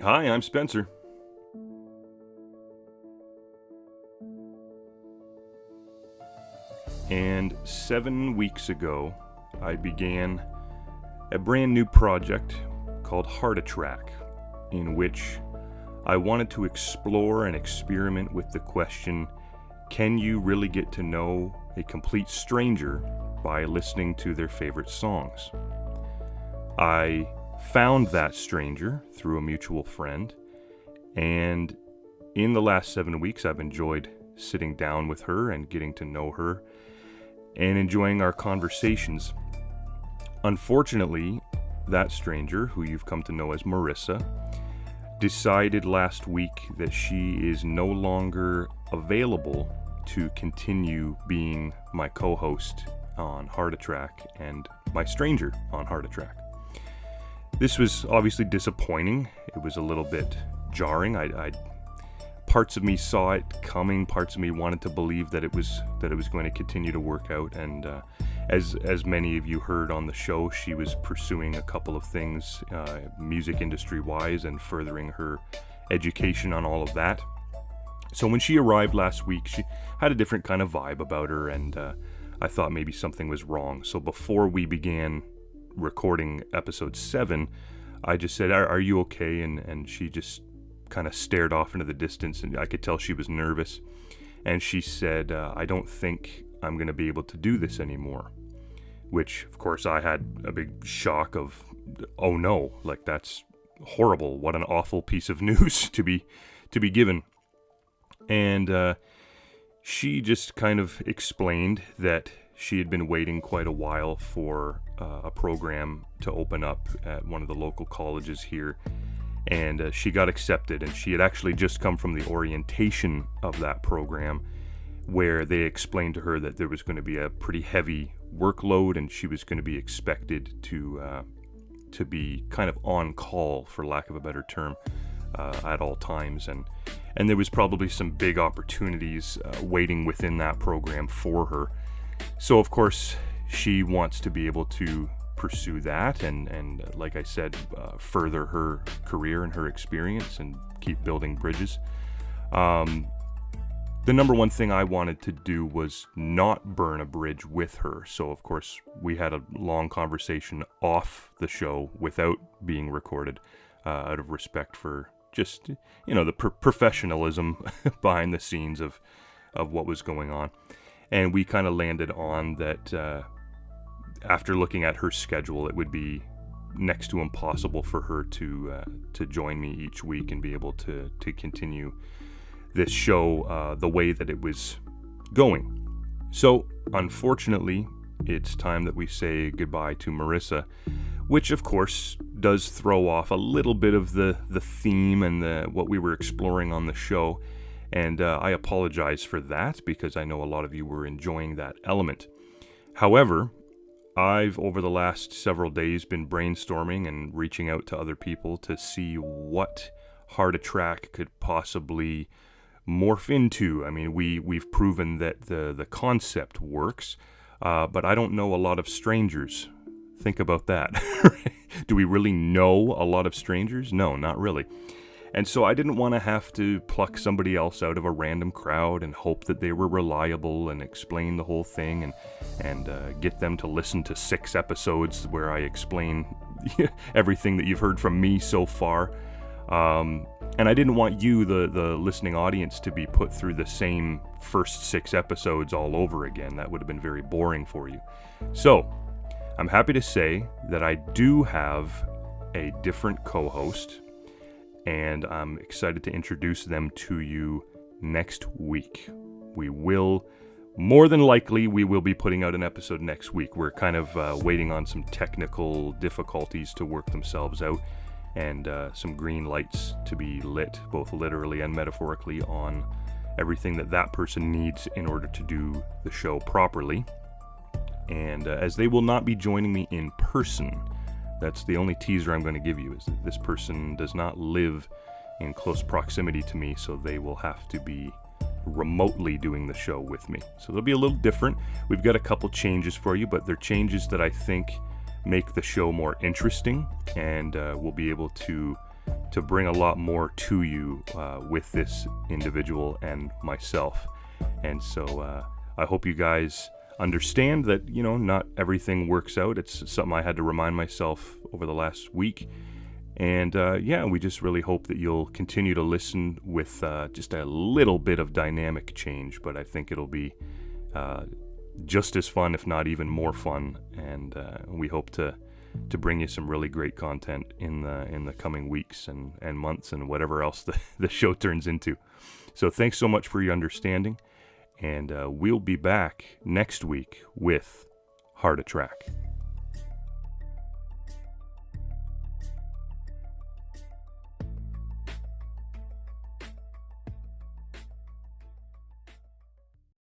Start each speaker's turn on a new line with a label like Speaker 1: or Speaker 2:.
Speaker 1: Hi, I'm Spencer. And 7 weeks ago, I began a brand new project called Heart Attract, in which I wanted to explore and experiment with the question, can you really get to know a complete stranger by listening to their favorite songs? I found that stranger through a mutual friend, and in the last 7 weeks, I've enjoyed sitting down with her and getting to know her and enjoying our conversations. Unfortunately, that stranger, who you've come to know as Marissa, decided last week that she is no longer available to continue being my co-host on Heart Attract and my stranger on Heart Attract. This was obviously disappointing. It was a little bit jarring. Parts of me saw it coming. Parts of me wanted to believe that it was going to continue to work out. And as many of you heard on the show, she was pursuing a couple of things, music industry wise, and furthering her education on all of that. So when she arrived last week, she had a different kind of vibe about her, and I thought maybe something was wrong. So before we began recording episode 7, I just said, are you okay? And she just kind of stared off into the distance, and I could tell she was nervous. And she said, I don't think I'm going to be able to do this anymore. Which, of course, I had a big shock of, oh no, like that's horrible. What an awful piece of news to be given. And she just kind of explained that she had been waiting quite a while for a program to open up at one of the local colleges here, and she got accepted. And she had actually just come from the orientation of that program, where they explained to her that there was going to be a pretty heavy workload, and she was going to be expected to be kind of on call, for lack of a better term, at all times. And there was probably some big opportunities waiting within that program for her. So of course she wants to be able to pursue that and like I said, further her career and her experience and keep building bridges. The number one thing I wanted to do was not burn a bridge with her. So of course we had a long conversation off the show without being recorded, out of respect for just, the professionalism behind the scenes of what was going on. And we kind of landed on that after looking at her schedule, it would be next to impossible for her to join me each week and be able to continue this show the way that it was going. So, unfortunately, it's time that we say goodbye to Marissa, which of course does throw off a little bit of the theme and what we were exploring on the show. And I apologize for that, because I know a lot of you were enjoying that element. However, I've, over the last several days, been brainstorming and reaching out to other people to see what Heart Attract could possibly morph into. I mean, we've proven that the concept works, but I don't know a lot of strangers. Think about that. Do we really know a lot of strangers? No, not really. And so I didn't want to have to pluck somebody else out of a random crowd and hope that they were reliable and explain the whole thing and get them to listen to 6 episodes where I explain everything that you've heard from me so far. And I didn't want you, the listening audience, to be put through the same first 6 episodes all over again. That would have been very boring for you. So I'm happy to say that I do have a different co-host, and I'm excited to introduce them to you next week. We will be putting out an episode next week. We're kind of waiting on some technical difficulties to work themselves out, and some green lights to be lit, both literally and metaphorically, on everything that person needs in order to do the show properly. And as they will not be joining me in person, that's the only teaser I'm going to give you, is that this person does not live in close proximity to me, so they will have to be remotely doing the show with me. So they'll be a little different. We've got a couple changes for you, but they're changes that I think make the show more interesting, and we'll be able to to bring a lot more to you with this individual and myself. And so I hope you guys understand that, not everything works out. It's something I had to remind myself over the last week. And we just really hope that you'll continue to listen with just a little bit of dynamic change, but I think it'll be just as fun, if not even more fun. And we hope to bring you some really great content in the coming weeks and months and whatever else the show turns into. So thanks so much for your understanding, and we'll be back next week with Heart Attack.